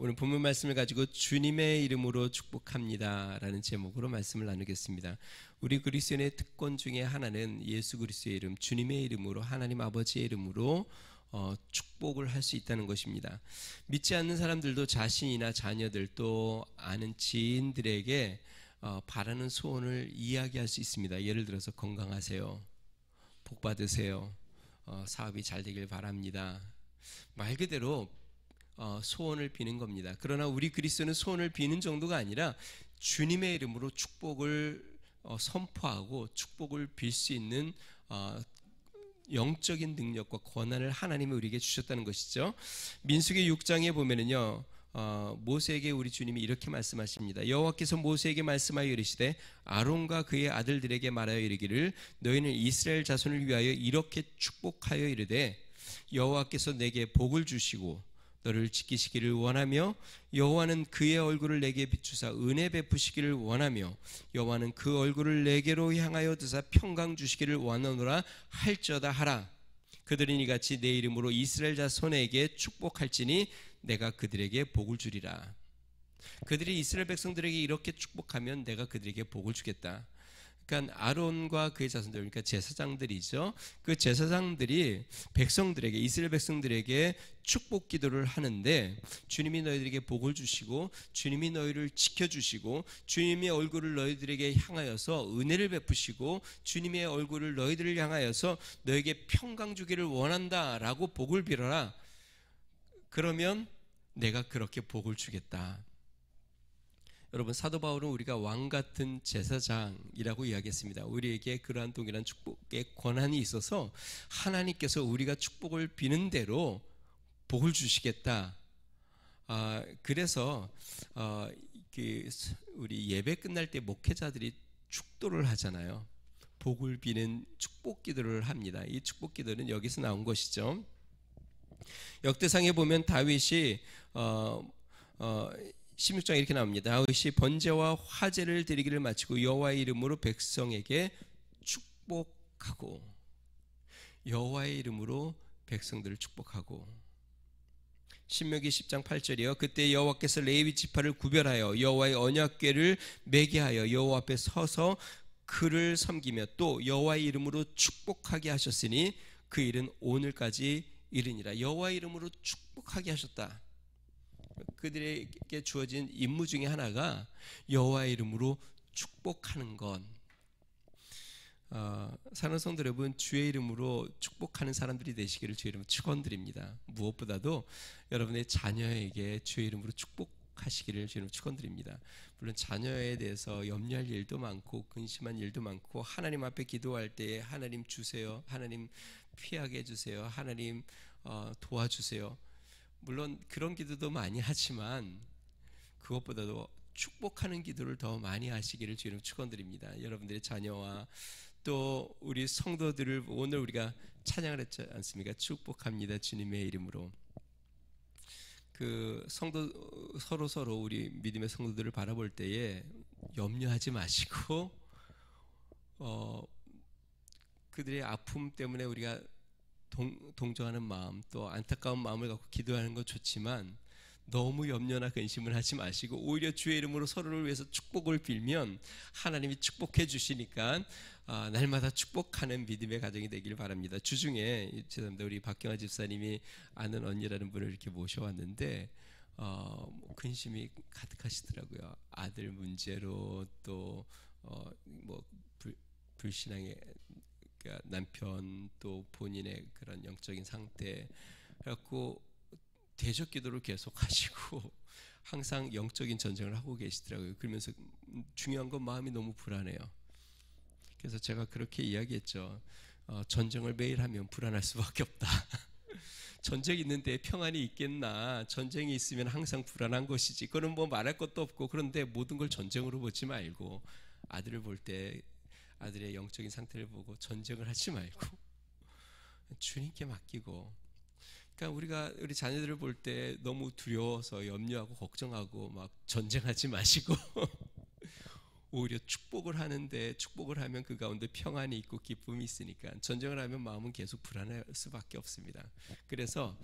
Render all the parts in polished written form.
오늘 본문 말씀을 가지고 주님의 이름으로 축복합니다 라는 제목으로 말씀을 나누겠습니다. 우리 그리스도인의 특권 중에 하나는 예수 그리스도의 이름, 주님의 이름으로, 하나님 아버지의 이름으로 축복을 할 수 있다는 것입니다. 믿지 않는 사람들도 자신이나 자녀들 또 아는 지인들에게 바라는 소원을 이야기할 수 있습니다. 예를 들어서 건강하세요, 복 받으세요, 사업이 잘 되길 바랍니다. 말 그대로 소원을 비는 겁니다. 그러나 우리 그리스도는 소원을 비는 정도가 아니라 주님의 이름으로 축복을 선포하고 축복을 빌 수 있는 영적인 능력과 권한을 하나님이 우리에게 주셨다는 것이죠. 민수기 6장에 보면은요, 모세에게 우리 주님이 이렇게 말씀하십니다. 여호와께서 모세에게 말씀하여 이르시되 아론과 그의 아들들에게 말하여 이르기를 너희는 이스라엘 자손을 위하여 이렇게 축복하여 이르되 여호와께서 내게 복을 주시고 너를 지키시기를 원하며 여호와는 그의 얼굴을 내게 비추사 은혜 베푸시기를 원하며 여호와는 그 얼굴을 내게로 향하여 드사 평강 주시기를 원하노라 할지어다 하라. 그들은 이같이 내 이름으로 이스라엘 자손에게 축복할지니 내가 그들에게 복을 주리라. 그들이 이스라엘 백성들에게 이렇게 축복하면 내가 그들에게 복을 주겠다. 그러니까 아론과 그의 자손들, 그러니까 제사장들이죠. 그 제사장들이 백성들에게, 이스라엘 백성들에게 축복 기도를 하는데 주님이 너희들에게 복을 주시고 주님이 너희를 지켜주시고 주님의 얼굴을 너희들에게 향하여서 은혜를 베푸시고 주님의 얼굴을 너희들을 향하여서 너에게 평강 주기를 원한다라고 복을 빌어라. 그러면 내가 그렇게 복을 주겠다. 여러분, 사도 바울은 우리가 왕 같은 제사장이라고 이야기했습니다. 우리에게 그러한 동일한 축복의 권한이 있어서 하나님께서 우리가 축복을 비는 대로 복을 주시겠다. 그래서 우리 예배 끝날 때 목회자들이 축도를 하잖아요. 복을 비는 축복 기도를 합니다. 이 축복 기도는 여기서 나온 것이죠. 역대상에 보면 다윗이 16장에 이렇게 나옵니다. 다윗이 번제와 화제를 드리기를 마치고 여호와의 이름으로 백성에게 축복하고, 여호와의 이름으로 백성들을 축복하고. 신명기 10장 8절이요. 그때 여호와께서 레위 지파를 구별하여 여호와의 언약궤를 매게 하여 여호와 앞에 서서 그를 섬기며 또 여호와의 이름으로 축복하게 하셨으니 그 일은 오늘까지 이르니라. 여호와의 이름으로 축복하게 하셨다. 그들에게 주어진 임무 중에 하나가 여호와의 이름으로 축복하는 것. 사랑하는 성도 여러분, 주의 이름으로 축복하는 사람들이 되시기를 주의 이름으로 축원드립니다. 무엇보다도 여러분의 자녀에게 주의 이름으로 축복하시기를 주의 이름으로 축원드립니다. 물론 자녀에 대해서 염려할 일도 많고 근심한 일도 많고 하나님 앞에 기도할 때에 하나님 주세요, 하나님 피하게 해주세요, 하나님 도와주세요. 물론 그런 기도도 많이 하지만 그것보다도 축복하는 기도를 더 많이 하시기를 주님 축원드립니다. 여러분들의 자녀와 또 우리 성도들을 오늘 우리가 찬양을 했지 않습니까? 축복합니다 주님의 이름으로. 그 성도 서로 우리 믿음의 성도들을 바라볼 때에 염려하지 마시고 그들의 아픔 때문에 우리가 동정하는 마음 또 안타까운 마음을 갖고 기도하는 건 좋지만 너무 염려나 근심을 하지 마시고 오히려 주의 이름으로 서로를 위해서 축복을 빌면 하나님이 축복해 주시니까 날마다 축복하는 믿음의 가정이 되길 바랍니다. 주중에 죄송합니다, 우리 박경아 집사님이 아는 언니라는 분을 이렇게 모셔왔는데 근심이 가득하시더라고요. 아들 문제로 또 불신앙의 남편 또 본인의 그런 영적인 상태 그래갖고 대적 기도를 계속 하시고 항상 영적인 전쟁을 하고 계시더라고요. 그러면서 중요한 건 마음이 너무 불안해요. 그래서 제가 그렇게 이야기했죠. 전쟁을 매일 하면 불안할 수밖에 없다. 전쟁이 있는데 평안이 있겠나. 전쟁이 있으면 항상 불안한 것이지. 그건 뭐 말할 것도 없고. 그런데 모든 걸 전쟁으로 보지 말고 아들을 볼 때 아들의 영적인 상태를 보고 전쟁을 하지 말고 주님께 맡기고. 그러니까 우리 자녀들을 볼 때 너무 두려워서 염려하고 걱정하고 막 전쟁하지 마시고 오히려 축복을 하는데 축복을 하면 그 가운데 평안이 있고 기쁨이 있으니까 전쟁을 하면 마음은 계속 불안할 수밖에 없습니다. 그래서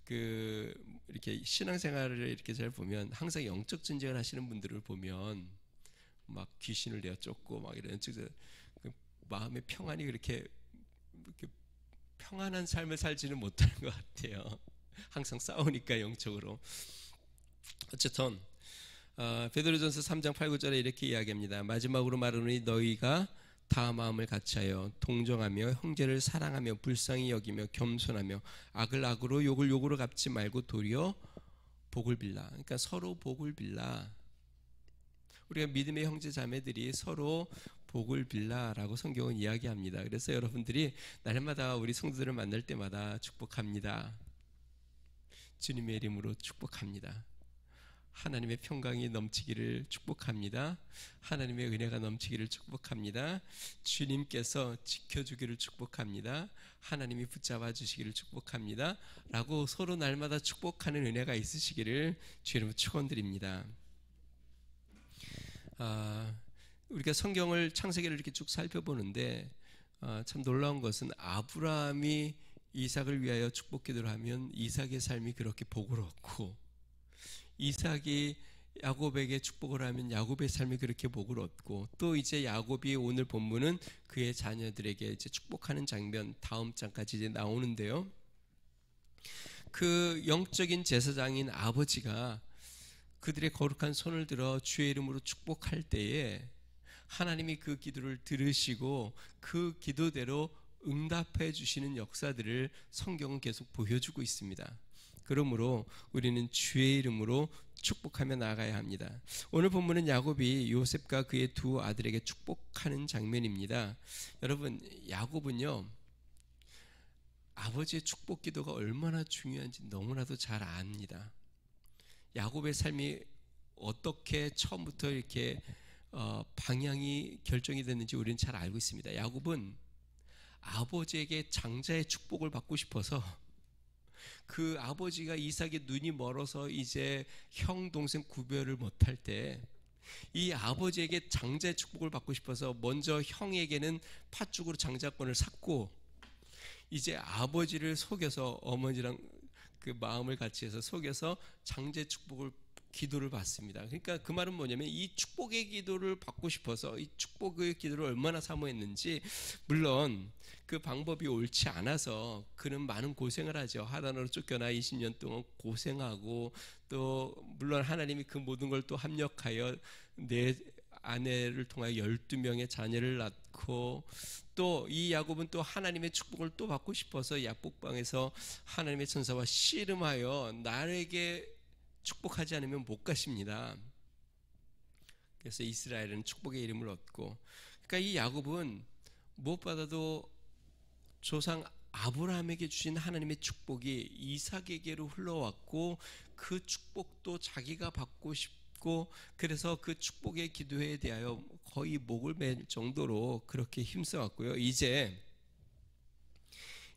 이렇게 신앙생활을 이렇게 잘 보면 항상 영적 전쟁을 하시는 분들을 보면 막 귀신을 내어 쫓고 막 이런 그 마음의 평안이 그렇게 평안한 삶을 살지는 못하는 것 같아요. 항상 싸우니까 영적으로. 어쨌든 베드로전서 3장 8, 9절에 이렇게 이야기합니다. 마지막으로 말하노니 너희가 다 마음을 같이하여 동정하며 형제를 사랑하며 불쌍히 여기며 겸손하며 악을 악으로 욕을 욕으로 갚지 말고 도리어 복을 빌라. 그러니까 서로 복을 빌라. 우리가 믿음의 형제 자매들이 서로 복을 빌라라고 성경은 이야기합니다. 그래서 여러분들이 날마다 우리 성도들을 만날 때마다 축복합니다. 주님의 이름으로 축복합니다. 하나님의 평강이 넘치기를 축복합니다. 하나님의 은혜가 넘치기를 축복합니다. 주님께서 지켜주기를 축복합니다. 하나님이 붙잡아 주시기를 축복합니다. 라고 서로 날마다 축복하는 은혜가 있으시기를 주님으로 축원드립니다. 우리가 성경을 창세기를 이렇게 쭉 살펴보는데 참 놀라운 것은 아브라함이 이삭을 위하여 축복 기도를 하면 이삭의 삶이 그렇게 복을 얻고, 이삭이 야곱에게 축복을 하면 야곱의 삶이 그렇게 복을 얻고, 또 이제 야곱이 오늘 본문은 그의 자녀들에게 이제 축복하는 장면 다음 장까지 이제 나오는데요. 그 영적인 제사장인 아버지가 그들의 거룩한 손을 들어 주의 이름으로 축복할 때에 하나님이 그 기도를 들으시고 그 기도대로 응답해 주시는 역사들을 성경은 계속 보여주고 있습니다. 그러므로 우리는 주의 이름으로 축복하며 나아가야 합니다. 오늘 본문은 야곱이 요셉과 그의 두 아들에게 축복하는 장면입니다. 여러분, 야곱은요, 아버지의 축복 기도가 얼마나 중요한지 너무나도 잘 압니다. 야곱의 삶이 어떻게 처음부터 이렇게 방향이 결정이 됐는지 우리는 잘 알고 있습니다. 야곱은 아버지에게 장자의 축복을 받고 싶어서, 그 아버지가 이삭의 눈이 멀어서 이제 형 동생 구별을 못할 때 이 아버지에게 장자의 축복을 받고 싶어서 먼저 형에게는 팥죽으로 장자권을 샀고, 이제 아버지를 속여서 어머니랑 그 마음을 같이 해서 속여서 장자의 축복을 기도를 받습니다. 그러니까 그 말은 뭐냐면 이 축복의 기도를 받고 싶어서 이 축복의 기도를 얼마나 사모했는지, 물론 그 방법이 옳지 않아서 그는 많은 고생을 하죠. 하단으로 쫓겨나 20년 동안 고생하고, 또 물론 하나님이 그 모든 걸 또 합력하여 내 아내를 통하여 12명의 자녀를 낳고, 또 이 야곱은 또 하나님의 축복을 또 받고 싶어서 약복방에서 하나님의 천사와 씨름하여 나에게 축복하지 않으면 못 가십니다. 그래서 이스라엘은 축복의 이름을 얻고, 그러니까 이 야곱은 무엇보다도 조상 아브라함에게 주신 하나님의 축복이 이삭에게로 흘러왔고, 그 축복도 자기가 받고 싶고, 그래서 그 축복의 기도에 대하여 거의 목을 맬 정도로 그렇게 힘써왔고요. 이제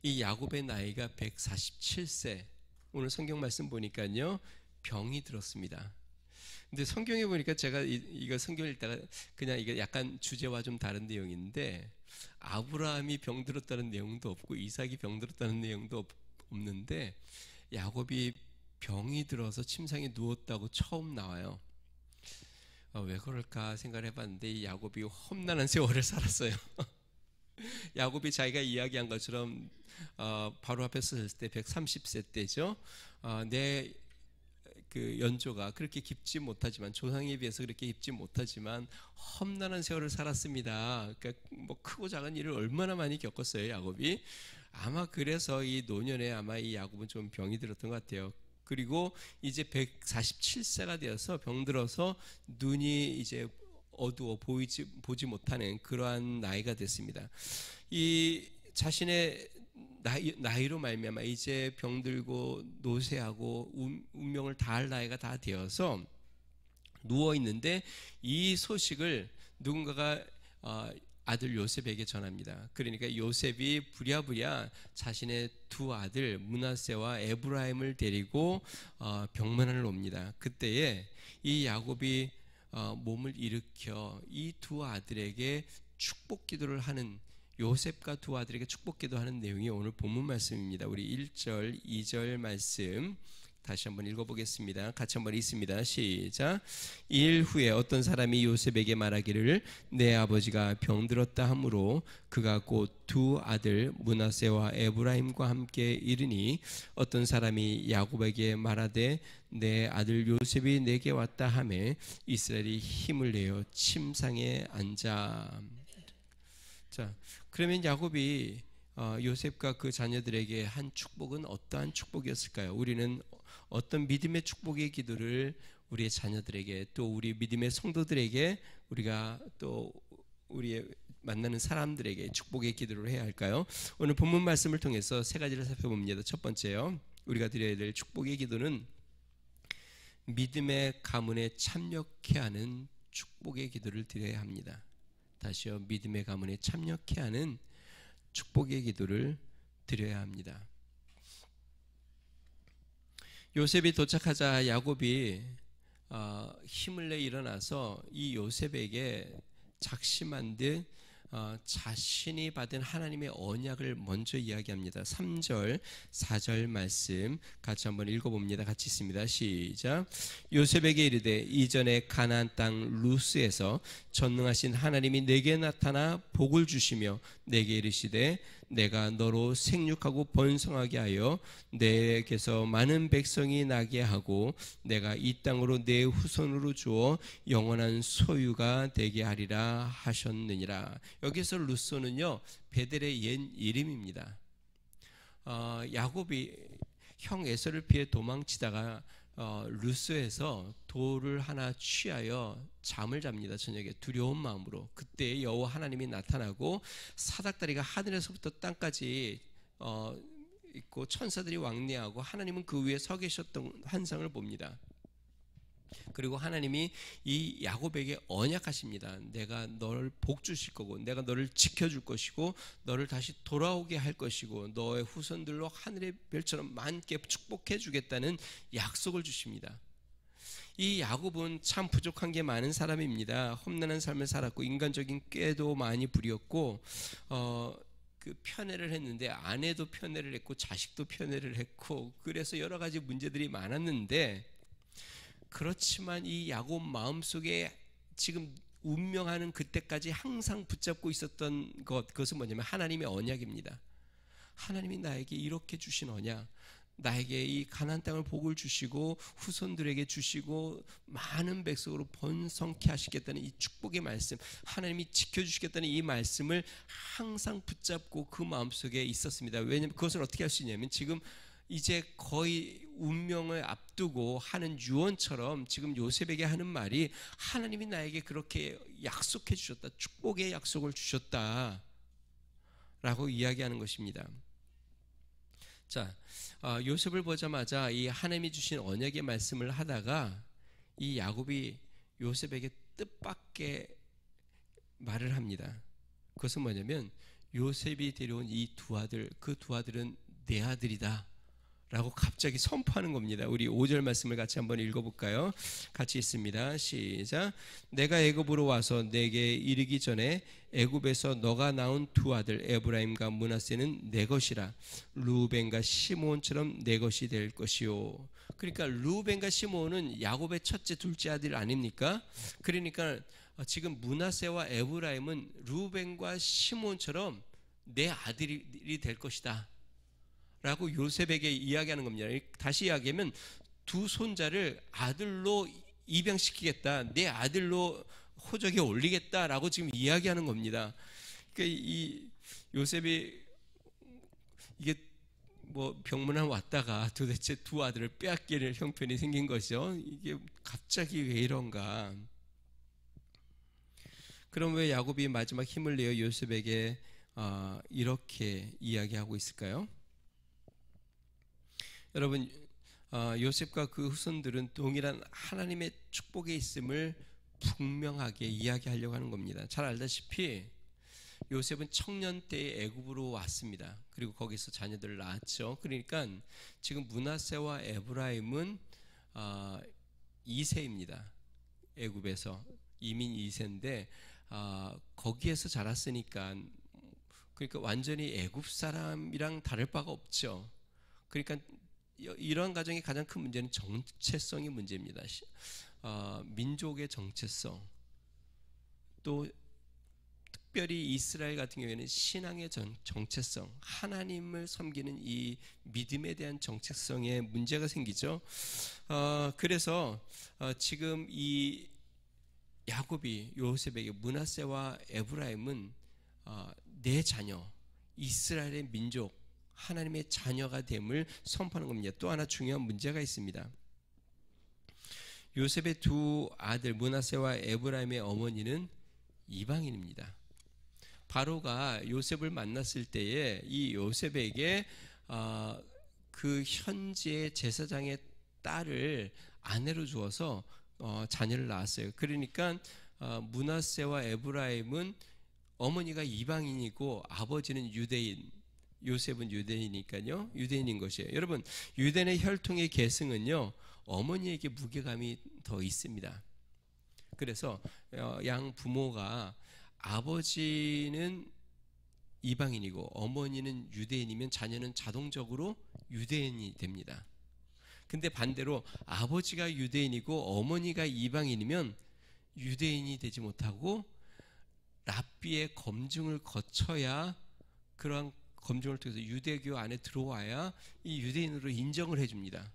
이 야곱의 나이가 147세, 오늘 성경 말씀 보니까요 병이 들었습니다. 근데 성경에 보니까 제가 이거 성경 읽다가 그냥 이게 약간 주제와 좀 다른 내용인데, 아브라함이 병들었다는 내용도 없고 이삭이 병들었다는 내용도 없는데 야곱이 병이 들어서 침상에 누웠다고 처음 나와요. 왜 그럴까 생각을 해봤는데 이 야곱이 험난한 세월을 살았어요. 야곱이 자기가 이야기한 것처럼 바로 앞에 섰을 때 130세 때죠. 내 그 연조가 그렇게 깊지 못하지만, 조상에 비해서 그렇게 깊지 못하지만 험난한 세월을 살았습니다. 그러니까 뭐 크고 작은 일을 얼마나 많이 겪었어요, 야곱이. 아마 그래서 이 노년에 아마 이 야곱은 좀 병이 들었던 것 같아요. 그리고 이제 147세가 되어서 병들어서 눈이 이제 어두워 보지 못하는 그러한 나이가 됐습니다. 이 자신의 나이로 말미암아 이제 병들고 노쇠하고 운명을 다할 나이가 다 되어서 누워 있는데, 이 소식을 누군가가 아들 요셉에게 전합니다. 그러니까 요셉이 부랴부랴 자신의 두 아들 므낫세와 에브라임을 데리고 병문안을 옵니다. 그때에 이 야곱이 몸을 일으켜 이 두 아들에게 축복 기도를 하는 요셉과 두 아들에게 축복 기도하는 내용이 오늘 본문 말씀입니다. 우리 1절, 2절 말씀 다시 한번 읽어보겠습니다. 같이 한번 읽습니다. 시작. 이일 후에 어떤 사람이 요셉에게 말하기를 내 아버지가 병들었다 하므로 그가 곧 두 아들 므낫세와 에브라임과 함께 이르니 어떤 사람이 야곱에게 말하되 내 아들 요셉이 내게 왔다 하매 이스라엘이 힘을 내어 침상에 앉아. 자, 그러면 야곱이 요셉과 그 자녀들에게 한 축복은 어떠한 축복이었을까요? 우리는 어떤 믿음의 축복의 기도를 우리의 자녀들에게 또 우리 믿음의 성도들에게 우리가 또 우리의 만나는 사람들에게 축복의 기도를 해야 할까요? 오늘 본문 말씀을 통해서 세 가지를 살펴봅니다. 첫 번째요, 우리가 드려야 될 축복의 기도는 믿음의 가문에 참여케 하는 축복의 기도를 드려야 합니다. 다시요, 믿음의 가문에 참여케 하는 축복의 기도를 드려야 합니다. 요셉이 도착하자 야곱이 힘을 내 일어나서 이 요셉에게 작심한 듯 자신이 받은 하나님의 언약을 먼저 이야기합니다. 3절, 4절 말씀 같이 한번 읽어봅니다. 같이 있습니다. 시작. 요셉에게 이르되 이전에 가나안 땅 루스에서 전능하신 하나님이 내게 나타나 복을 주시며 내게 이르시되 내가 너로 생육하고 번성하게 하여 내게서 많은 백성이 나게 하고 내가 이 땅으로 내 후손으로 주어 영원한 소유가 되게 하리라 하셨느니라. 여기서 루소는요, 베델의 옛 이름입니다. 야곱이 형 에서를 피해 도망치다가 루스에서 돌을 하나 취하여 잠을 잡니다. 저녁에 두려운 마음으로. 그때 여호와 하나님이 나타나고 사닥다리가 하늘에서부터 땅까지 있고 천사들이 왕래하고 하나님은 그 위에 서 계셨던 환상을 봅니다. 그리고 하나님이 이 야곱에게 언약하십니다. 내가 너를 복 주실 거고 내가 너를 지켜줄 것이고 너를 다시 돌아오게 할 것이고 너의 후손들로 하늘의 별처럼 많게 축복해 주겠다는 약속을 주십니다. 이 야곱은 참 부족한 게 많은 사람입니다. 험난한 삶을 살았고 인간적인 꾀도 많이 부렸고 그 편애를 했는데 아내도 편애를 했고 자식도 편애를 했고 그래서 여러 가지 문제들이 많았는데, 그렇지만 이 야곱 마음속에 지금 운명하는 그때까지 항상 붙잡고 있었던 그것은 뭐냐면 하나님의 언약입니다. 하나님이 나에게 이렇게 주신 언약, 나에게 이 가나안 땅을 복을 주시고 후손들에게 주시고 많은 백성으로 번성케 하시겠다는 이 축복의 말씀, 하나님이 지켜주시겠다는 이 말씀을 항상 붙잡고 그 마음속에 있었습니다. 왜냐하면 그것을 어떻게 할 수 있냐면 지금 이제 거의 운명을 앞두고 하는 유언처럼 지금 요셉에게 하는 말이 하나님이 나에게 그렇게 약속해 주셨다, 축복의 약속을 주셨다 라고 이야기하는 것입니다. 자, 요셉을 보자마자 이 하나님이 주신 언약의 말씀을 하다가 이 야곱이 요셉에게 뜻밖의 말을 합니다. 그것은 뭐냐면 요셉이 데려온 이 두 아들, 그 두 아들은 내 아들이다 라고 갑자기 선포하는 겁니다. 우리 5절 말씀을 같이 한번 읽어볼까요? 같이 있습니다. 시작. 내가 애굽으로 와서 내게 이르기 전에 애굽에서 너가 낳은 두 아들 에브라임과 므낫세는 내 것이라. 루벤과 시므온처럼 내 것이 될 것이요. 그러니까 루벤과 시므온은 야곱의 첫째 둘째 아들 아닙니까? 그러니까 지금 므낫세와 에브라임은 루벤과 시므온처럼 내 아들이 될 것이다 라고 요셉에게 이야기하는 겁니다. 다시 이야기하면 두 손자를 아들로 입양시키겠다, 내 아들로 호적에 올리겠다라고 지금 이야기하는 겁니다. 그러니까 이 요셉이 이게 뭐 병문안 왔다가 도대체 두 아들을 빼앗길 형편이 생긴 것이죠. 이게 갑자기 왜 이런가? 그럼 왜 야곱이 마지막 힘을 내어 요셉에게 이렇게 이야기하고 있을까요? 여러분, 요셉과 그 후손들은 동일한 하나님의 축복에 있음을 분명하게 이야기하려고 하는 겁니다. 잘 알다시피 요셉은 청년 때에 애굽으로 왔습니다. 그리고 거기서 자녀들을 낳았죠. 그러니까 지금 므낫세와 에브라임은 2세입니다. 애굽에서 이민 2세인데 거기에서 자랐으니까 그러니까 완전히 애굽 사람이랑 다를 바가 없죠. 그러니까 이러한 가정의 가장 큰 문제는 정체성의 문제입니다. 민족의 정체성, 또 특별히 이스라엘 같은 경우에는 신앙의 정체성, 하나님을 섬기는 이 믿음에 대한 정체성에 문제가 생기죠. 그래서 지금 이 야곱이 요셉에게 므낫세와 에브라임은 내 자녀, 이스라엘의 민족, 하나님의 자녀가 됨을 선포하는 겁니다. 또 하나 중요한 문제가 있습니다. 요셉의 두 아들 므낫세와 에브라임의 어머니는 이방인입니다. 바로가 요셉을 만났을 때에 이 요셉에게 그 현지의 제사장의 딸을 아내로 주어서 자녀를 낳았어요. 그러니까 므낫세와 에브라임은 어머니가 이방인이고 아버지는 유대인, 요셉은 유대인이니까요, 유대인인 것이에요. 여러분, 유대인의 혈통의 계승은요, 어머니에게 무게감이 더 있습니다. 그래서 양 부모가 아버지는 이방인이고 어머니는 유대인이면 자녀는 자동적으로 유대인이 됩니다. 근데 반대로 아버지가 유대인이고 어머니가 이방인이면 유대인이 되지 못하고 랍비의 검증을 거쳐야, 그러한 검증을 통해서 유대교 안에 들어와야 이 유대인으로 인정을 해줍니다.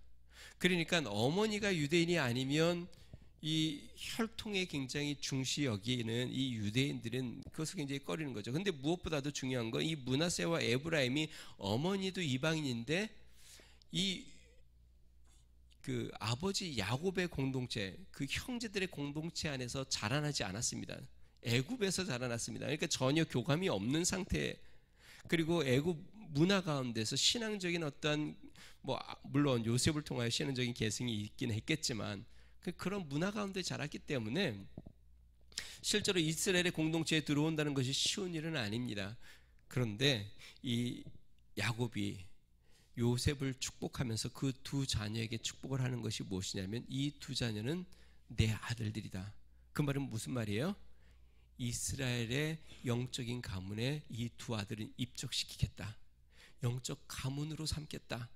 그러니까 어머니가 유대인이 아니면 이 혈통에 굉장히 중시 여기는 이 유대인들은 그것을 굉장히 꺼리는 거죠. 근데 무엇보다도 중요한 건 이 므낫세와 에브라임이 어머니도 이방인인데 그 아버지 야곱의 공동체, 그 형제들의 공동체 안에서 자라나지 않았습니다. 애굽에서 자라났습니다. 그러니까 전혀 교감이 없는 상태. 그리고 애굽 문화 가운데서 신앙적인 어떤 물론 요셉을 통하여 신앙적인 계승이 있긴 했겠지만 그런 문화 가운데 자랐기 때문에 실제로 이스라엘의 공동체에 들어온다는 것이 쉬운 일은 아닙니다. 그런데 이 야곱이 요셉을 축복하면서 그 두 자녀에게 축복을 하는 것이 무엇이냐면 이 두 자녀는 내 아들들이다. 그 말은 무슨 말이에요? 이스라엘의 영적인 가문에 이 두 아들은 입적시키겠다. 영적 가문으로 삼겠다.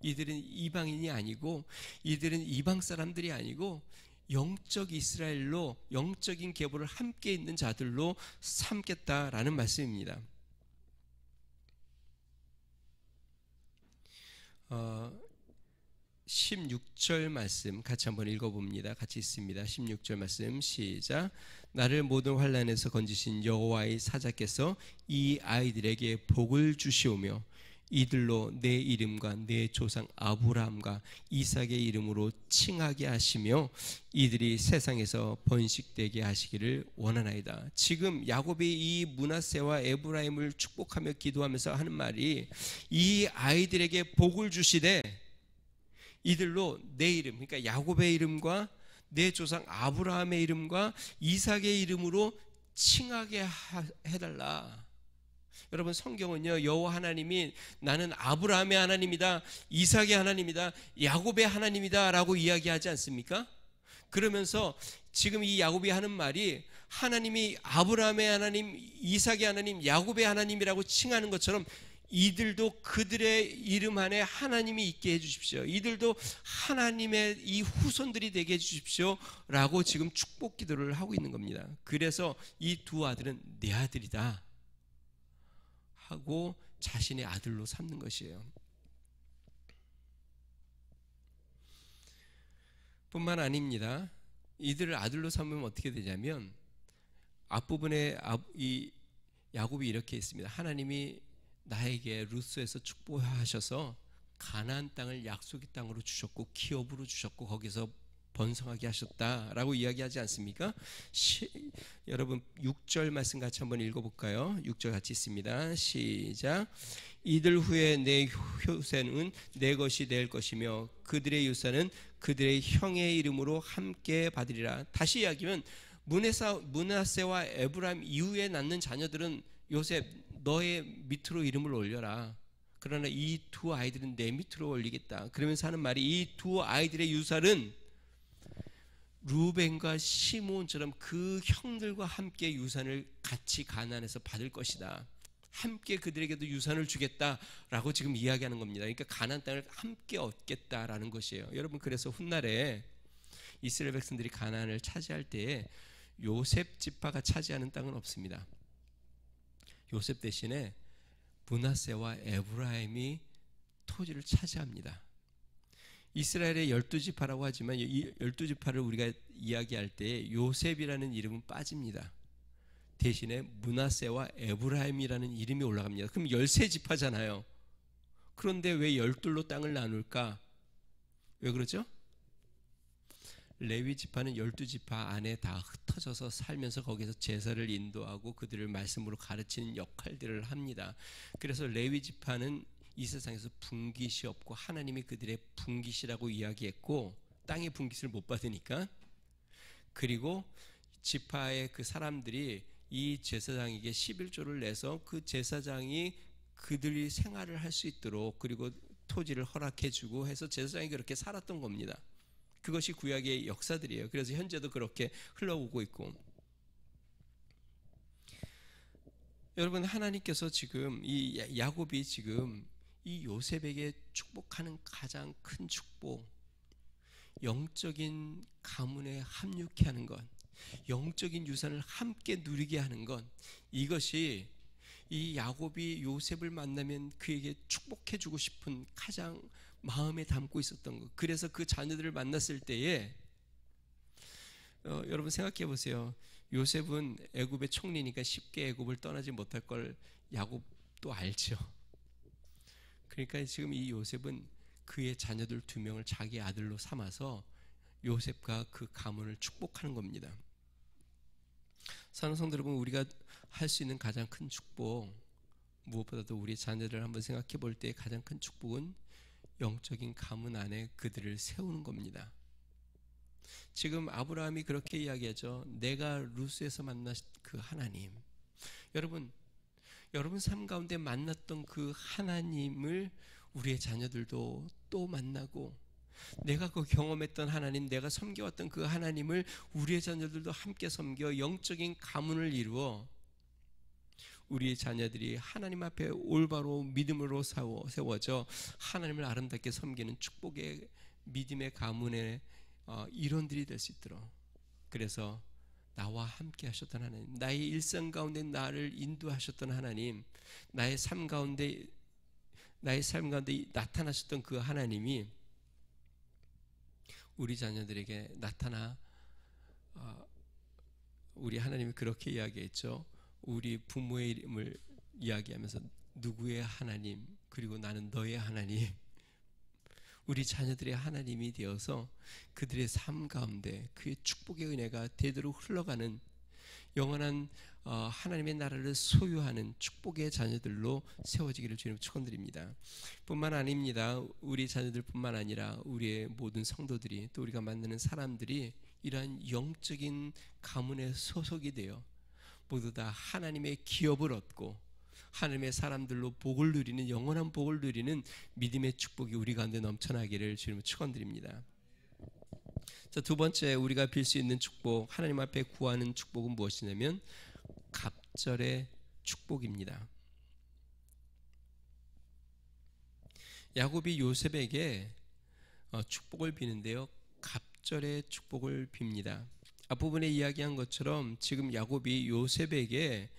이들은 이방인이 아니고, 이들은 이방 사람들이 아니고 영적 이스라엘로, 영적인 계보를 함께 있는 자들로 삼겠다라는 말씀입니다. 16절 말씀 같이 한번 읽어봅니다. 같이 있습니다. 16절 말씀 시작. 나를 모든 환난에서 건지신 여호와의 사자께서 이 아이들에게 복을 주시오며 이들로 내 이름과 내 조상 아브라함과 이삭의 이름으로 칭하게 하시며 이들이 세상에서 번식되게 하시기를 원하나이다. 지금 야곱이 이 므낫세와 에브라임을 축복하며 기도하면서 하는 말이, 이 아이들에게 복을 주시되 이들로 내 이름, 그러니까 야곱의 이름과 내 조상 아브라함의 이름과 이삭의 이름으로 칭하게 해달라. 여러분, 성경은요, 여호와 하나님이 나는 아브라함의 하나님이다, 이삭의 하나님이다, 야곱의 하나님이다 라고 이야기하지 않습니까? 그러면서 지금 이 야곱이 하는 말이 하나님이 아브라함의 하나님, 이삭의 하나님, 야곱의 하나님이라고 칭하는 것처럼 이들도 그들의 이름 안에 하나님이 있게 해주십시오. 이들도 하나님의 이 후손들이 되게 해주십시오 라고 지금 축복 기도를 하고 있는 겁니다. 그래서 이 두 아들은 내 아들이다 하고 자신의 아들로 삼는 것이에요. 뿐만 아닙니다. 이들을 아들로 삼으면 어떻게 되냐면 앞부분에 이 야곱이 이렇게 했습니다. 하나님이 나에게 루스에서 축복하셔서 가나안 땅을 약속의 땅으로 주셨고 기업으로 주셨고 거기서 번성하게 하셨다라고 이야기하지 않습니까? 여러분 6절 말씀 같이 한번 읽어볼까요? 6절 같이 있습니다. 시작. 이들 후에 내 효세는 내 것이 될 것이며 그들의 유산은 그들의 형의 이름으로 함께 받으리라. 다시 이야기하면 므낫세와 에브라임 이후에 낳는 자녀들은 요셉 너의 밑으로 이름을 올려라. 그러나 이 두 아이들은 내 밑으로 올리겠다. 그러면서 하는 말이 이 두 아이들의 유산은 루벤과 시므온처럼 그 형들과 함께 유산을 같이 가나안에서 받을 것이다. 함께 그들에게도 유산을 주겠다라고 지금 이야기하는 겁니다. 그러니까 가나안 땅을 함께 얻겠다라는 것이에요. 여러분, 그래서 훗날에 이스라엘 백성들이 가나안을 차지할 때에 요셉 지파가 차지하는 땅은 없습니다. 요셉 대신에 므낫세와 에브라임이 토지를 차지합니다. 이스라엘의 12지파라고 하지만 이 12지파를 우리가 이야기할 때 요셉이라는 이름은 빠집니다. 대신에 므낫세와 에브라임이라는 이름이 올라갑니다. 그럼 13지파잖아요. 그런데 왜 12로 땅을 나눌까? 왜 그러죠? 레위 지파는 12지파 안에 다 흩어져서 살면서 거기서 제사를 인도하고 그들을 말씀으로 가르치는 역할들을 합니다. 그래서 레위 지파는 이 세상에서 분깃이 없고 하나님이 그들의 분깃이라고 이야기했고 땅의 분깃을 못 받으니까, 그리고 지파의 그 사람들이 이 제사장에게 11조를 내서 그 제사장이 그들이 생활을 할 수 있도록 그리고 토지를 허락해 주고 해서 제사장이 그렇게 살았던 겁니다. 그것이 구약의 역사들이에요. 그래서 현재도 그렇게 흘러오고 있고, 여러분, 하나님께서 지금 이 야곱이 지금 이 요셉에게 축복하는 가장 큰 축복, 영적인 가문에 합류케 하는 것, 영적인 유산을 함께 누리게 하는 것, 이것이 이 야곱이 요셉을 만나면 그에게 축복해 주고 싶은 가장 마음에 담고 있었던 것. 그래서 그 자녀들을 만났을 때에 여러분 생각해 보세요. 요셉은 애굽의 총리니까 쉽게 애굽을 떠나지 못할 걸 야곱도 알죠. 그러니까 지금 이 요셉은 그의 자녀들 2명을 자기 아들로 삼아서 요셉과 그 가문을 축복하는 겁니다. 사랑하는 성도 여러분, 우리가 할 수 있는 가장 큰 축복, 무엇보다도 우리 자녀들을 한번 생각해 볼 때 가장 큰 축복은 영적인 가문 안에 그들을 세우는 겁니다. 지금 아브라함이 그렇게 이야기하죠. 내가 루스에서 만난 그 하나님, 여러분 삶 가운데 만났던 그 하나님을 우리의 자녀들도 또 만나고, 내가 그 경험했던 하나님, 내가 섬겨왔던 그 하나님을 우리의 자녀들도 함께 섬겨 영적인 가문을 이루어 우리의 자녀들이 하나님 앞에 올바로 믿음으로 세워져 하나님을 아름답게 섬기는 축복의 믿음의 가문의 일원들이 될 수 있도록, 그래서 나와 함께 하셨던 하나님, 나의 일상 가운데 나를 인도하셨던 하나님, 나의 삶 가운데 나타나셨던 그 하나님이 우리 자녀들에게 나타나, 우리 하나님이 그렇게 이야기했죠. 우리 부모의 이름을 이야기하면서 누구의 하나님, 그리고 나는 너의 하나님, 우리 자녀들의 하나님이 되어서 그들의 삶 가운데 그의 축복의 은혜가 되도록 흘러가는 영원한 하나님의 나라를 소유하는 축복의 자녀들로 세워지기를 주님 축원드립니다. 뿐만 아닙니다. 우리 자녀들뿐만 아니라 우리의 모든 성도들이, 또 우리가 만나는 사람들이 이러한 영적인 가문에 소속이 되어 모두 다 하나님의 기업을 얻고 하나님의 사람들로 복을 누리는, 영원한 복을 누리는 믿음의 축복이 우리 가운데 넘쳐나기를 주님 축원드립니다. 자, 두 번째 우리가 빌 수 있는 축복, 하나님 앞에 구하는 축복은 무엇이냐면 갑절의 축복입니다. 야곱이 요셉에게 축복을 비는데요, 갑절의 축복을 빕니다. 앞부분에 이야기한 것처럼 지금 야곱이 요셉에게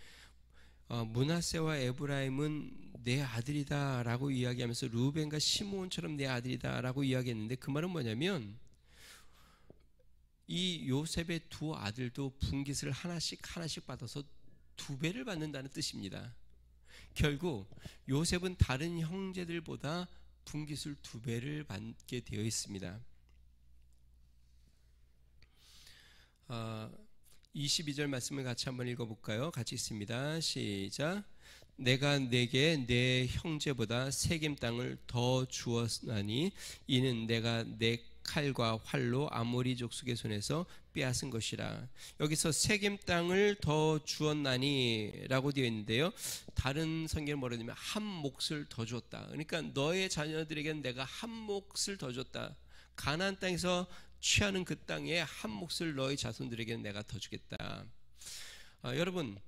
므낫세와 에브라임은 내 아들이다 라고 이야기하면서 루벤과 시므온처럼 내 아들이다 라고 이야기했는데, 그 말은 뭐냐면 이 요셉의 2 아들도 분깃을 하나씩 받아서 2배를 받는다는 뜻입니다. 결국 요셉은 다른 형제들보다 분깃을 2배를 받게 되어 있습니다. 22절 말씀을 같이 한번 읽어볼까요? 같이 읽습니다. 시작. 내가 내게 내 형제보다 세겜 땅을 더 주었나니 이는 내가 내 칼과 활로 아모리 족속의 손에서 빼앗은 것이라. 여기서 세겜 땅을 더 주었나니 라고 되어 있는데요, 다른 성경은 뭐라 하냐면 한 몫을 더 줬다. 그러니까 너의 자녀들에게는 내가 한 몫을 더 줬다. 가나안 땅에서 취하는 그 땅에 한 몫을 너희 자손들에게는 내가 더 주겠다. 여러분,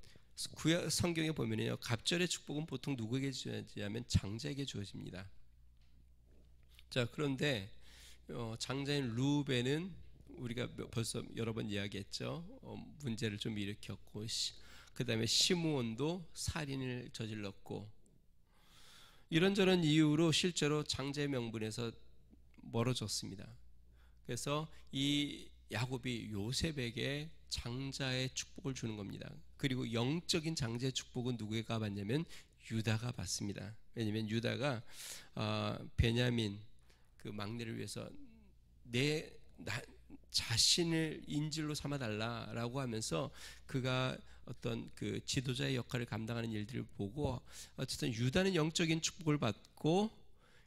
구약 성경에 보면요, 갑절의 축복은 보통 누구에게 주어지냐면 장자에게 주어집니다. 자, 그런데 장자인 루벤은 우리가 벌써 여러 번 이야기했죠. 문제를 좀 일으켰고, 그 다음에 시므온도 살인을 저질렀고, 이런저런 이유로 실제로 장자의 명분에서 멀어졌습니다. 그래서 이 야곱이 요셉에게 장자의 축복을 주는 겁니다. 그리고 영적인 장자의 축복은 누구에게 받냐면 유다가 받습니다. 왜냐하면 유다가 베냐민 그 막내를 위해서 자신을 인질로 삼아달라라고 하면서 그가 어떤 그 지도자의 역할을 감당하는 일들을 보고 어쨌든 유다는 영적인 축복을 받고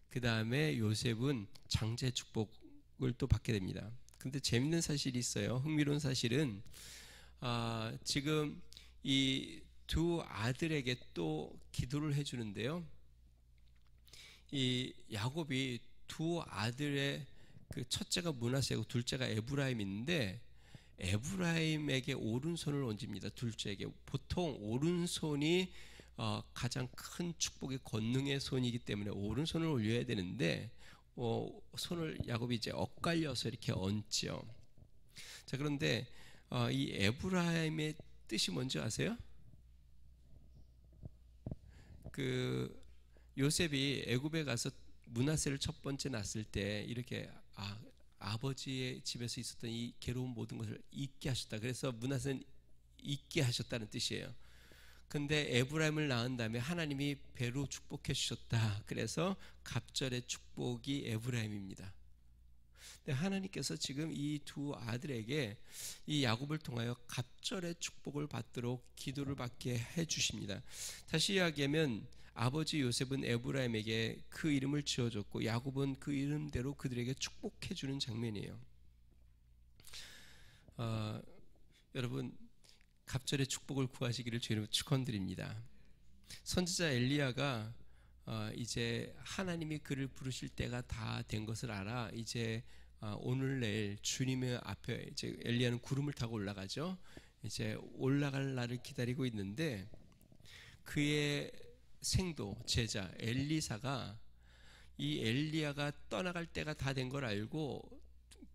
그 다음에 요셉은 장자의 축복을 또 받게 됩니다. 근데 재밌는 사실이 있어요. 흥미로운 사실은 지금 이 두 아들에게 또 기도를 해주는데요. 이 야곱이 두 아들의 그 첫째가 므낫세고 둘째가 에브라임인데 에브라임에게 오른손을 얹습니다. 둘째에게. 보통 오른손이 가장 큰 축복의 권능의 손이기 때문에 오른손을 올려야 되는데 손을 야곱이 이제 엇갈려서 이렇게 얹죠. 자, 그런데 이 에브라임의 뜻이 뭔지 아세요? 그 요셉이 애굽에 가서 므낫세를 첫 번째 낳았을 때 이렇게 아버지의 집에서 있었던 이 괴로운 모든 것을 잊게 하셨다. 그래서 므낫세는 잊게 하셨다는 뜻이에요. 근데 에브라임을 낳은 다음에 하나님이 배로 축복해 주셨다. 그래서 갑절의 축복이 에브라임입니다. 근데 하나님께서 지금 이 두 아들에게 이 야곱을 통하여 갑절의 축복을 받도록 기도를 받게 해 주십니다. 다시 이야기하면 아버지 요셉은 에브라임에게 그 이름을 지어줬고 야곱은 그 이름대로 그들에게 축복해 주는 장면이에요. 여러분, 갑절의 축복을 구하시기를 주님으로 축원드립니다. 선지자 엘리야가 이제 하나님이 그를 부르실 때가 다 된 것을 알아 이제 오늘 내일 주님의 앞에 이제 엘리야는 구름을 타고 올라가죠. 이제 올라갈 날을 기다리고 있는데 그의 생도 제자 엘리사가 이 엘리야가 떠나갈 때가 다 된 걸 알고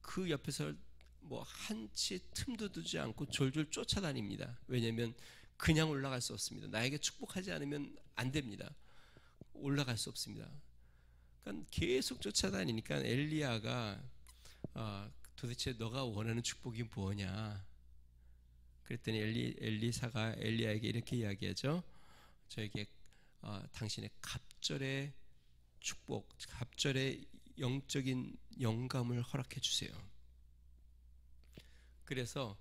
그 옆에서 뭐 한치 틈도 두지 않고 졸졸 쫓아다닙니다. 왜냐하면 그냥 올라갈 수 없습니다. 나에게 축복하지 않으면 안 됩니다. 올라갈 수 없습니다. 그러니까 계속 쫓아다니니까 엘리야가 도대체 너가 원하는 축복이 뭐냐? 그랬더니 엘리사가 엘리야에게 이렇게 이야기하죠. 저에게 당신의 갑절의 축복, 갑절의 영적인 영감을 허락해 주세요. 그래서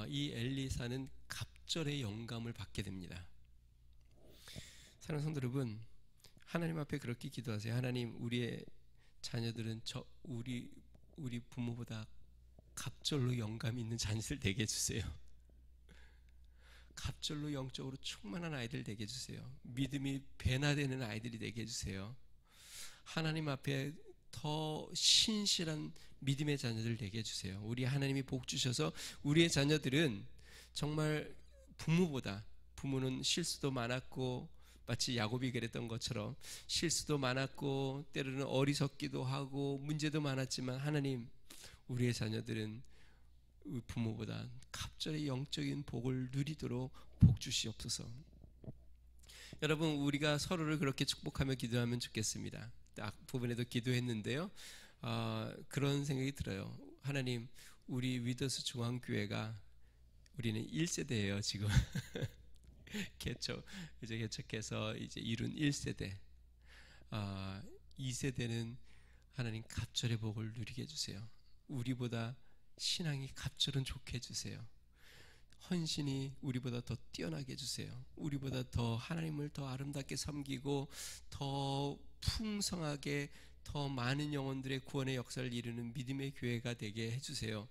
이 엘리사는 갑절의 영감을 받게 됩니다. 사랑하는 성도 여러분, 하나님 앞에 그렇게 기도하세요. 하나님, 우리의 자녀들은 우리 부모보다 갑절로 영감이 있는 자녀들 되게 해주세요. 갑절로 영적으로 충만한 아이들 되게 해주세요. 믿음이 변화되는 아이들이 되게 해주세요. 하나님 앞에 더 신실한 믿음의 자녀들 되게 해주세요. 우리 하나님이 복 주셔서 우리의 자녀들은 정말 부모는 실수도 많았고 마치 야곱이 그랬던 것처럼 실수도 많았고 때로는 어리석기도 하고 문제도 많았지만 하나님, 우리의 자녀들은 부모보다 갑절의 영적인 복을 누리도록 복 주시옵소서. 여러분, 우리가 서로를 그렇게 축복하며 기도하면 좋겠습니다. 딱 부분에도 기도했는데요. 그런 생각이 들어요. 하나님, 우리 위더스 중앙교회가 우리는 1세대예요 지금. 이제 개척해서 이제 이룬 1세대. 2세대는 하나님 갑절의 복을 누리게 해주세요. 우리보다 신앙이 갑절은 좋게 해주세요. 헌신이 우리보다 더 뛰어나게 해주세요. 우리보다 더 하나님을 더 아름답게 섬기고 더 풍성하게 더 많은 영혼들의 구원의 역사를 이루는 믿음의 교회가 되게 해주세요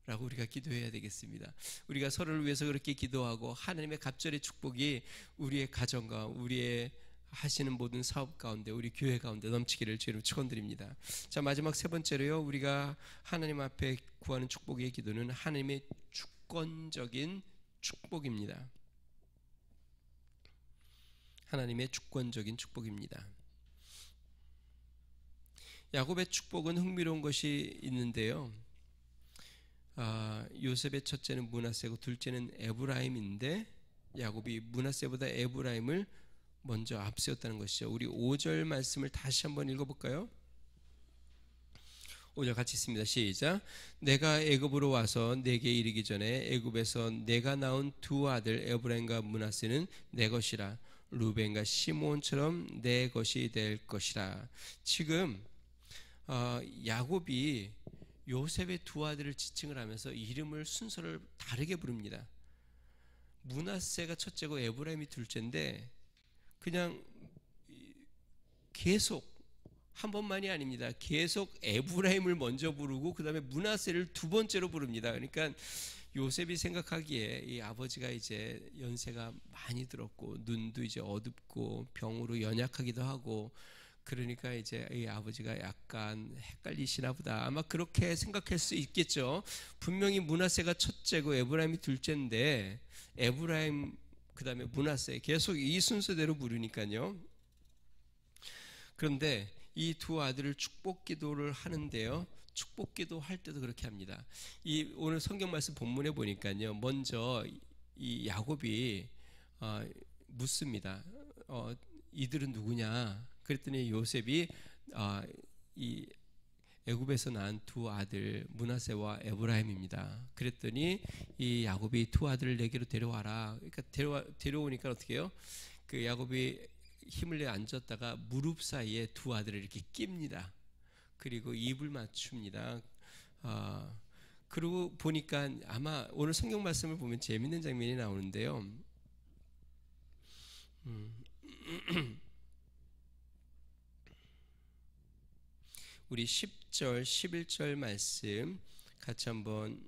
라고 우리가 기도해야 되겠습니다. 우리가 서로를 위해서 그렇게 기도하고 하나님의 갑절의 축복이 우리의 가정과 우리의 하시는 모든 사업 가운데 우리 교회 가운데 넘치기를 주로 축원드립니다. 자, 마지막 세 번째로요. 우리가 하나님 앞에 구하는 축복의 기도는 하나님의 주권적인 축복입니다. 하나님의 주권적인 축복입니다. 야곱의 축복은 흥미로운 것이 있는데요. 요셉의 첫째는 므낫세고 둘째는 에브라임인데 야곱이 므낫세보다 에브라임을 먼저 앞세웠다는 것이죠. 우리 5절 말씀을 다시 한번 읽어볼까요? 5절 같이 있습니다. 시작. 내가 애굽으로 와서 내게 이르기 전에 애굽에서 내가 낳은 두 아들 에브라임과 므낫세는 내 것이라. 루벤과 시몬처럼 내 것이 될 것이라. 지금 야곱이 요셉의 두 아들을 지칭을 하면서 이름을 순서를 다르게 부릅니다. 므낫세가 첫째고 에브라임이 둘째인데 그냥 계속 한 번만이 아닙니다. 계속 에브라임을 먼저 부르고 그 다음에 므낫세를 두 번째로 부릅니다. 그러니까 요셉이 생각하기에 이 아버지가 이제 연세가 많이 들었고 눈도 이제 어둡고 병으로 연약하기도 하고 그러니까 이제 이 아버지가 약간 헷갈리시나 보다. 아마 그렇게 생각할 수 있겠죠. 분명히 므낫세가 첫째고 에브라임이 둘째인데 에브라임 그 다음에 므낫세 계속 이 순서대로 부르니까요. 그런데 이 두 아들을 축복 기도를 하는데요. 축복 기도 할 때도 그렇게 합니다. 이 오늘 성경 말씀 본문에 보니까요. 먼저 이 야곱이 묻습니다. 이들은 누구냐? 그랬더니 요셉이 이 애굽에서 난 두 아들 므낫세와 에브라임입니다. 그랬더니 이 야곱이 두 아들을 내게로 데려와라. 그러니까 데려오니까 어떻게 해요? 그 야곱이 힘을 내 앉았다가 무릎 사이에 두 아들을 이렇게 낍니다. 그리고 입을 맞춥니다. 그리고 보니까 아마 오늘 성경 말씀을 보면 재밌는 장면이 나오는데요. 우리 10절, 11절 말씀 같이 한번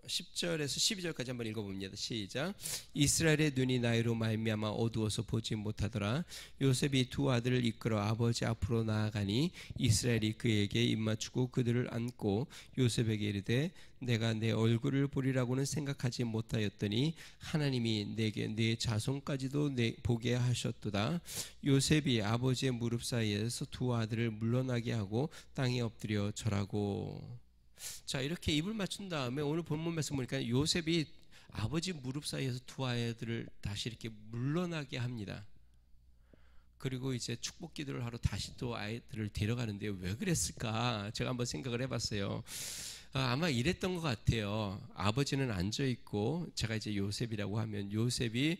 10절에서 12절까지 한번 읽어봅니다. 시작. 이스라엘의 눈이 나이로 말미암아 어두워서 보지 못하더라. 요셉이 두 아들을 이끌어 아버지 앞으로 나아가니 이스라엘이 그에게 입맞추고 그들을 안고 요셉에게 이르되 내가 내 얼굴을 보리라고는 생각하지 못하였더니 하나님이 내게 내 자손까지도 보게 하셨도다. 요셉이 아버지의 무릎 사이에서 두 아들을 물러나게 하고 땅에 엎드려 절하고. 자, 이렇게 입을 맞춘 다음에 오늘 본문 말씀 보니까 요셉이 아버지 무릎 사이에서 두 아이들을 다시 이렇게 물러나게 합니다. 그리고 이제 축복 기도를 하러 다시 또 아이들을 데려가는데 왜 그랬을까? 제가 한번 생각을 해봤어요. 아마 이랬던 것 같아요. 아버지는 앉아 있고 제가 이제 요셉이라고 하면 요셉이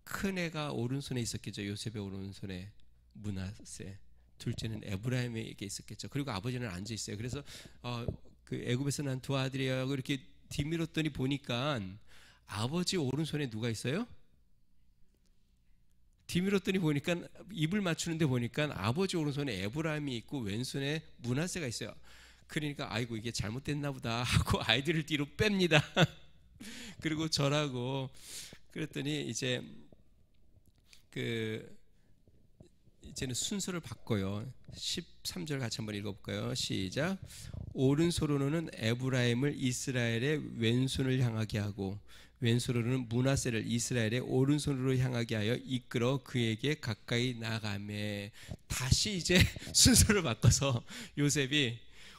큰 애가 오른손에 있었겠죠. 요셉의 오른손에 므낫세. 둘째는 에브라임에게 있었겠죠. 그리고 아버지는 앉아 있어요. 그래서 그 애굽에서 난 두 아들이라고 이렇게 뒤밀었더니 보니까 아버지 오른손에 누가 있어요? 뒤밀었더니 보니까 입을 맞추는데 보니까 아버지 오른손에 에브라임이 있고 왼손에 므낫세가 있어요. 그러니까 아이고 이게 잘못됐나 보다 하고 아이들을 뒤로 뺍니다. 그리고 절하고 그랬더니 이제는 순서를 바꿔요. 13절 같이 한번 읽어볼까요? 시작. 오른손으로는 에브라임을 이스라엘의 왼손을 향하게 하고 왼손으로는 므낫세를 이스라엘의 오른손으로 향하게 하여 이끌어 그에게 가까이 나가매. 다시 이제 순서를 바꿔서 요셉이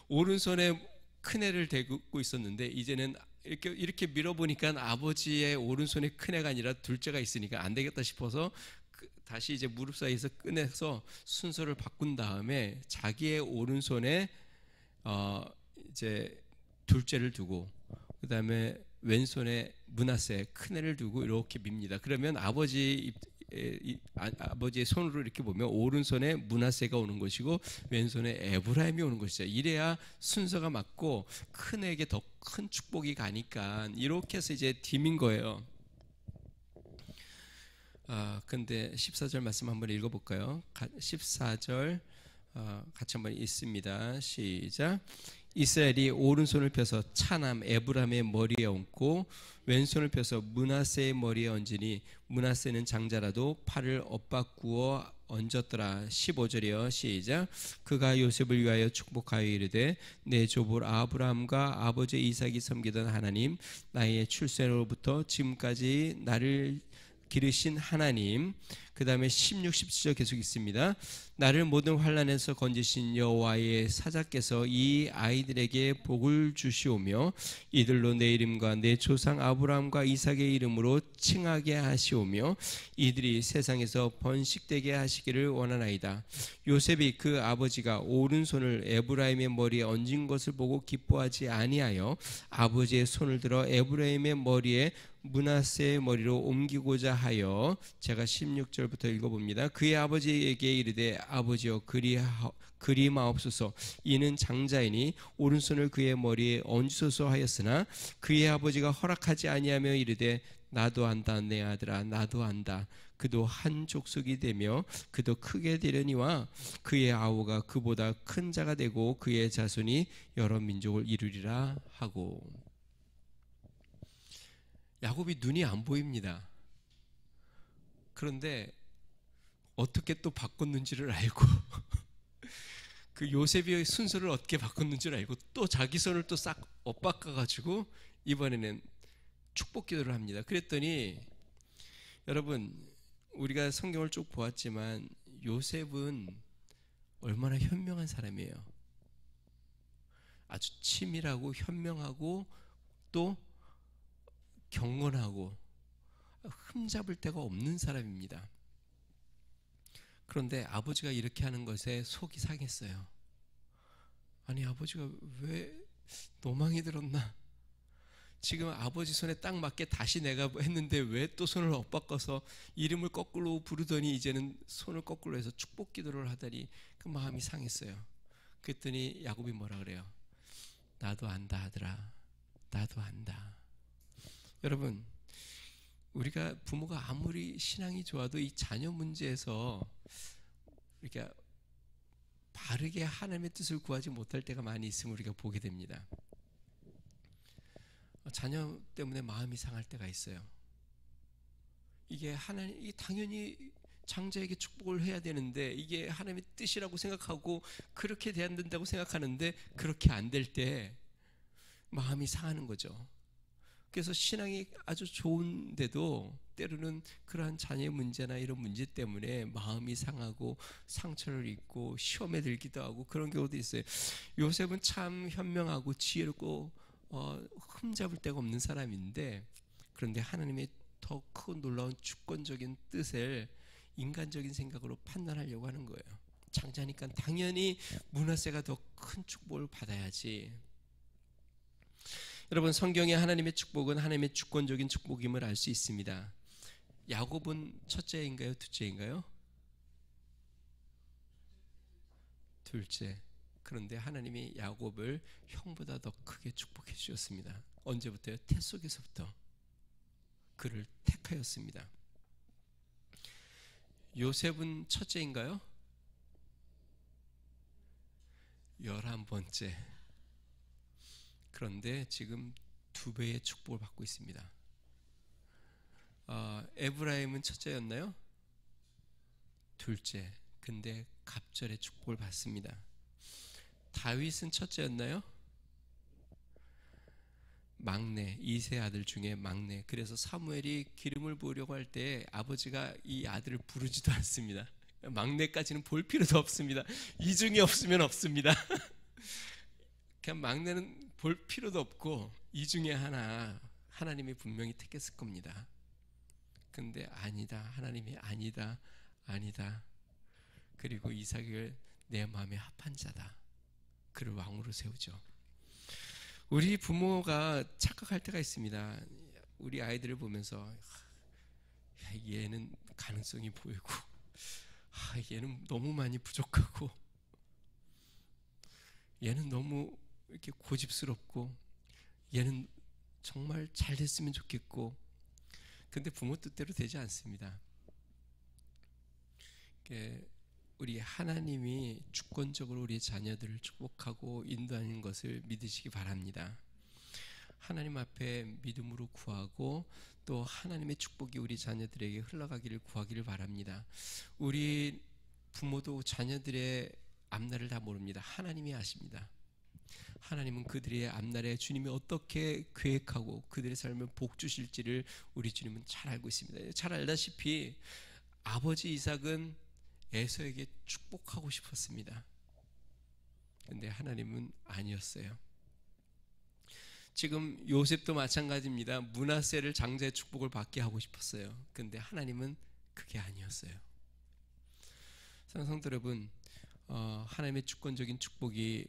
오른손에 큰애를 대고 있었는데 이제는 이렇게 밀어보니까 아버지의 오른손에 큰애가 아니라 둘째가 있으니까 안 되겠다 싶어서 다시 이제 무릎 사이에서 꺼내서 순서를 바꾼 다음에 자기의 오른손에 이제 둘째를 두고 그 다음에 왼손에 므낫세 큰애를 두고 이렇게 밉니다. 그러면 아버지의 손으로 이렇게 보면 오른손에 므낫세가 오는 것이고 왼손에 에브라임이 오는 것이죠. 이래야 순서가 맞고 큰애에게 더 큰 축복이 가니까 이렇게 해서 이제 디민 거예요. 근데 14절 말씀 한번 읽어볼까요? 14절 같이 한번 읽습니다. 시작. 이스라엘이 오른손을 펴서 차남 에브람의 머리에 얹고 왼손을 펴서 므낫세의 머리에 얹으니 므낫세는 장자라도 팔을 엇바꾸어 얹었더라. 15절이요. 시작. 그가 요셉을 위하여 축복하여 이르되 내 조부 아브라함과 아버지 이삭이 섬기던 하나님, 나의 출생으로부터 지금까지 나를 기르신 하나님. 그 다음에 16, 17절 계속 있습니다. 나를 모든 환난에서 건지신 여호와의 사자께서 이 아이들에게 복을 주시오며 이들로 내 이름과 내 조상 아브라함과 이삭의 이름으로 칭하게 하시오며 이들이 세상에서 번식되게 하시기를 원하나이다. 요셉이 그 아버지가 오른손을 에브라임의 머리에 얹은 것을 보고 기뻐하지 아니하여 아버지의 손을 들어 에브라임의 머리에 므낫세의 머리로 옮기고자 하여, 제가 16절부터 읽어봅니다. 그의 아버지에게 이르되 아버지여 그리마옵소서. 이는 장자이니 오른손을 그의 머리에 얹으소서 하였으나 그의 아버지가 허락하지 아니하며 이르되 나도 안다 내 아들아 나도 안다. 그도 한 족속이 되며 그도 크게 되려니와 그의 아우가 그보다 큰 자가 되고 그의 자손이 여러 민족을 이루리라 하고. 야곱이 눈이 안 보입니다. 그런데 어떻게 또 바꿨는지를 알고 그 요셉의 순서를 어떻게 바꿨는지를 알고 또 자기 손을 또 싹 엇바꿔가지고 이번에는 축복 기도를 합니다. 그랬더니 여러분, 우리가 성경을 쭉 보았지만 요셉은 얼마나 현명한 사람이에요. 아주 치밀하고 현명하고 또 경건하고 흠잡을 데가 없는 사람입니다. 그런데 아버지가 이렇게 하는 것에 속이 상했어요. 아니, 아버지가 왜 노망이 들었나? 지금 아버지 손에 딱 맞게 다시 내가 했는데 왜 또 손을 엇바꿔서 이름을 거꾸로 부르더니 이제는 손을 거꾸로 해서 축복 기도를 하다니, 그 마음이 상했어요. 그랬더니 야곱이 뭐라 그래요? 나도 안다 하더라. 나도 안다. 여러분, 우리가 부모가 아무리 신앙이 좋아도 이 자녀 문제에서 이렇게 바르게 하나님의 뜻을 구하지 못할 때가 많이 있음을 우리가 보게 됩니다. 자녀 때문에 마음이 상할 때가 있어요. 이게 하나님, 당연히 장자에게 축복을 해야 되는데 이게 하나님의 뜻이라고 생각하고 그렇게 돼야 된다고 생각하는데 그렇게 안 될 때 마음이 상하는 거죠. 그래서 신앙이 아주 좋은데도 때로는 그러한 자녀의 문제나 이런 문제 때문에 마음이 상하고 상처를 입고 시험에 들기도 하고 그런 경우도 있어요. 요셉은 참 현명하고 지혜롭고 흠잡을 데가 없는 사람인데, 그런데 하나님의 더 크고 놀라운 주권적인 뜻을 인간적인 생각으로 판단하려고 하는 거예요. 장자니까 당연히 므낫세가 더 큰 축복을 받아야지. 여러분, 성경의 하나님의 축복은 하나님의 주권적인 축복임을 알 수 있습니다. 야곱은 첫째인가요? 둘째인가요? 둘째. 그런데 하나님이 야곱을 형보다 더 크게 축복해 주셨습니다. 언제부터요? 태 속에서부터 그를 택하였습니다. 요셉은 첫째인가요? 11번째. 그런데 지금 2배의 축복을 받고 있습니다. 에브라임은 첫째였나요? 둘째. 근데 갑절의 축복을 받습니다. 다윗은 첫째였나요? 막내, 2세 아들 중에 막내. 그래서 사무엘이 기름을 부으려고 할 때 아버지가 이 아들을 부르지도 않습니다. 막내까지는 볼 필요도 없습니다. 이중이 없으면 없습니다. 그냥 막내는 볼 필요도 없고 이 중에 하나 하나님이 분명히 택했을 겁니다. 근데 아니다. 하나님이 아니다. 그리고 이삭을 내 마음에 합한 자다. 그를 왕으로 세우죠. 우리 부모가 착각할 때가 있습니다. 우리 아이들을 보면서 얘는 가능성이 보이고 얘는 너무 많이 부족하고 얘는 너무 이렇게 고집스럽고 얘는 정말 잘 됐으면 좋겠고, 근데 부모 뜻대로 되지 않습니다. 우리 하나님이 주권적으로 우리 자녀들을 축복하고 인도하는 것을 믿으시기 바랍니다. 하나님 앞에 믿음으로 구하고 또 하나님의 축복이 우리 자녀들에게 흘러가기를 구하기를 바랍니다. 우리 부모도 자녀들의 앞날을 다 모릅니다. 하나님이 아십니다. 하나님은 그들의 앞날에 주님이 어떻게 계획하고 그들의 삶을 복 주실지를 우리 주님은 잘 알고 있습니다. 잘 알다시피 아버지 이삭은 에서에게 축복하고 싶었습니다. 그런데 하나님은 아니었어요. 지금 요셉도 마찬가지입니다. 므낫세를 장자의 축복을 받게 하고 싶었어요. 그런데 하나님은 그게 아니었어요. 사랑하는 성도 여러분, 하나님의 주권적인 축복이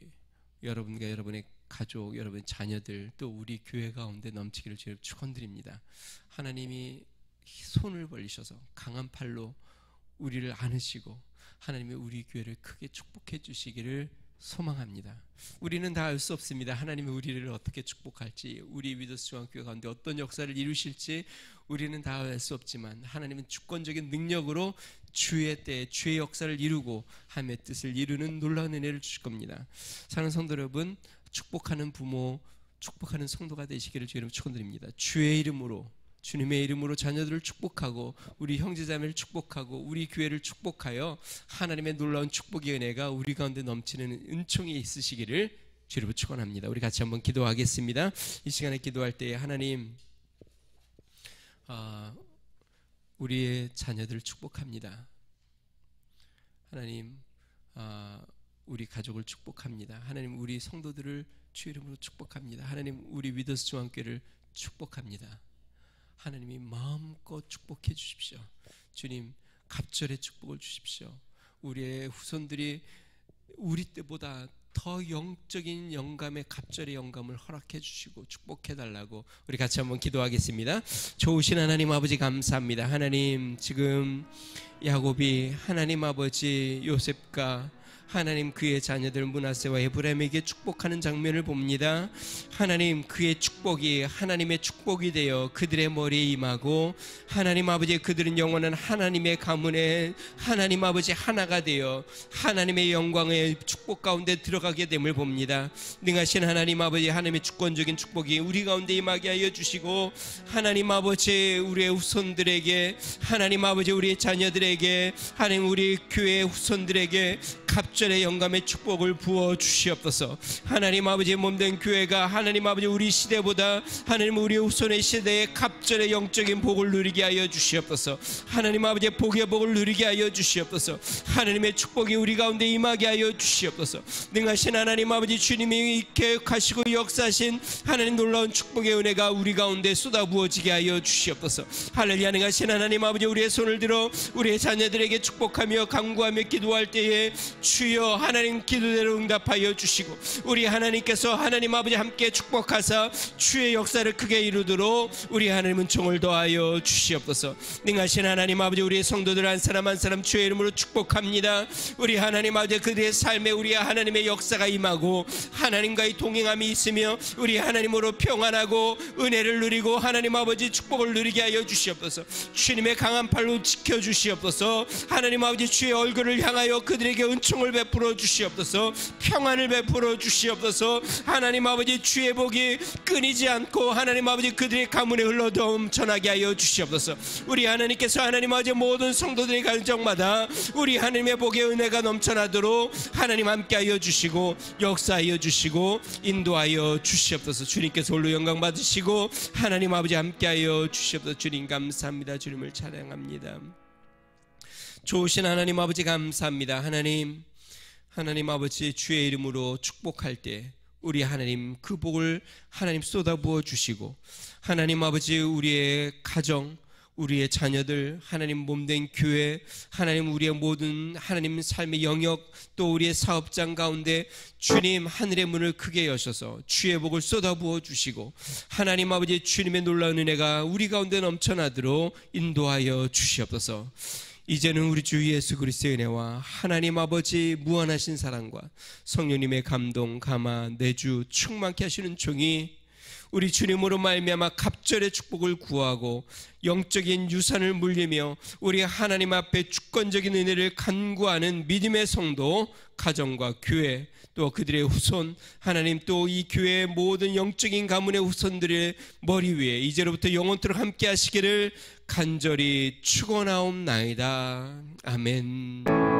여러분과 여러분의 가족, 여러분의 자녀들, 또 우리 교회 가운데 넘치기를 주님 축원드립니다. 하나님이 손을 벌리셔서 강한 팔로 우리를 안으시고 하나님이 우리 교회를 크게 축복해 주시기를 소망합니다. 우리는 다 알 수 없습니다. 하나님이 우리를 어떻게 축복할지, 우리 위더스 중앙교회 가운데 어떤 역사를 이루실지 우리는 다 알 수 없지만 하나님은 주권적인 능력으로 주의 때에 주의 역사를 이루고 하나님의 뜻을 이루는 놀라운 은혜를 주실 겁니다. 사랑하는 성도 여러분, 축복하는 부모, 축복하는 성도가 되시기를 주의 이름으로 축원드립니다. 주의 이름으로, 주님의 이름으로 자녀들을 축복하고 우리 형제자매를 축복하고 우리 교회를 축복하여 하나님의 놀라운 축복의 은혜가 우리 가운데 넘치는 은총이 있으시기를 주로 축원합니다. 우리 같이 한번 기도하겠습니다. 이 시간에 기도할 때 하나님, 우리의 자녀들을 축복합니다. 하나님, 우리 가족을 축복합니다. 하나님, 우리 성도들을 주의 이름으로 축복합니다. 하나님, 우리 위더스 중앙교회를 축복합니다. 하나님이 마음껏 축복해 주십시오. 주님, 갑절의 축복을 주십시오. 우리의 후손들이 우리 때보다 더 영적인 영감의 갑절의 영감을 허락해 주시고 축복해 달라고 우리 같이 한번 기도하겠습니다. 좋으신 하나님 아버지 감사합니다. 하나님, 지금 야곱이 하나님 아버지 요셉과 하나님 그의 자녀들 므낫세와 에브라임에게 축복하는 장면을 봅니다. 하나님, 그의 축복이 하나님의 축복이 되어 그들의 머리에 임하고 하나님 아버지 그들은 영원한 하나님의 가문에 하나님 아버지 하나가 되어 하나님의 영광의 축복 가운데 들어가게 됨을 봅니다. 능하신 하나님 아버지, 하나님의 주권적인 축복이 우리 가운데 임하게 하여 주시고 하나님 아버지 우리의 후손들에게, 하나님 아버지 우리의 자녀들에게, 하나님 우리 교회의 후손들에게 갑절의 영감의 축복을 부어 주시옵소서. 하나님 아버지 몸된 교회가 하나님 아버지 우리 시대보다 하나님 우리 후손의 시대에 갑절의 영적인 복을 누리게 하여 주시옵소서. 하나님 아버지 복의 복을 누리게 하여 주시옵소서. 하나님의 축복이 우리 가운데 임하게 하여 주시옵소서. 능하신 하나님 아버지, 주님이 계획하시고 역사하신 하나님 놀라운 축복의 은혜가 우리 가운데 쏟아부어지게 하여 주시옵소서. 할렐루야. 능하신 하나님 아버지, 우리의 손을 들어 우리의 자녀들에게 축복하며 간구하며 기도할 때에 주여 하나님 기도대로 응답하여 주시고 우리 하나님께서 하나님 아버지 함께 축복하사 주의 역사를 크게 이루도록 우리 하나님은 총을 더하여 주시옵소서. 능하신 하나님 아버지, 우리의 성도들 한 사람 한 사람 주의 이름으로 축복합니다. 우리 하나님 아버지 그들의 삶에 우리 하나님의 역사가 임하고 하나님과의 동행함이 있으며 우리 하나님으로 평안하고 은혜를 누리고 하나님 아버지 축복을 누리게 하여 주시옵소서. 주님의 강한 팔로 지켜주시옵소서. 하나님 아버지 주의 얼굴을 향하여 그들에게 은총을 베풀어 주시옵소서. 평안을 베풀어 주시옵소서. 하나님 아버지 주의 복이 끊이지 않고 하나님 아버지 그들의 가문에 흘러 넘쳐나게 하여 주시옵소서. 우리 하나님께서 하나님 아버지 모든 성도들의 가정마다 우리 하나님의 복의 은혜가 넘쳐나도록 하나님 함께하여 주시고 역사하여 주시고 인도하여 주시옵소서. 주님께서 홀로 영광 받으시고 하나님 아버지 함께하여 주시옵소서. 주님 감사합니다. 주님을 찬양합니다. 좋으신 하나님 아버지 감사합니다. 하나님 아버지 주의 이름으로 축복할 때 우리 하나님 그 복을 하나님 쏟아부어 주시고 하나님 아버지 우리의 가정, 우리의 자녀들, 하나님 몸된 교회, 하나님 우리의 모든 하나님 삶의 영역, 또 우리의 사업장 가운데 주님 하늘의 문을 크게 여셔서 주의 복을 쏟아부어 주시고 하나님 아버지 주님의 놀라운 은혜가 우리 가운데 넘쳐나도록 인도하여 주시옵소서. 이제는 우리 주 예수 그리스도의 은혜와 하나님 아버지 무한하신 사랑과 성령님의 감동, 감화, 내주 충만케 하시는 종이 우리 주님으로 말미암아 갑절의 축복을 구하고 영적인 유산을 물리며 우리 하나님 앞에 주권적인 은혜를 간구하는 믿음의 성도, 가정과 교회, 또 그들의 후손, 하나님 또 이 교회의 모든 영적인 가문의 후손들의 머리 위에 이제로부터 영원토록 함께 하시기를 간절히 축원하옵나이다. 아멘.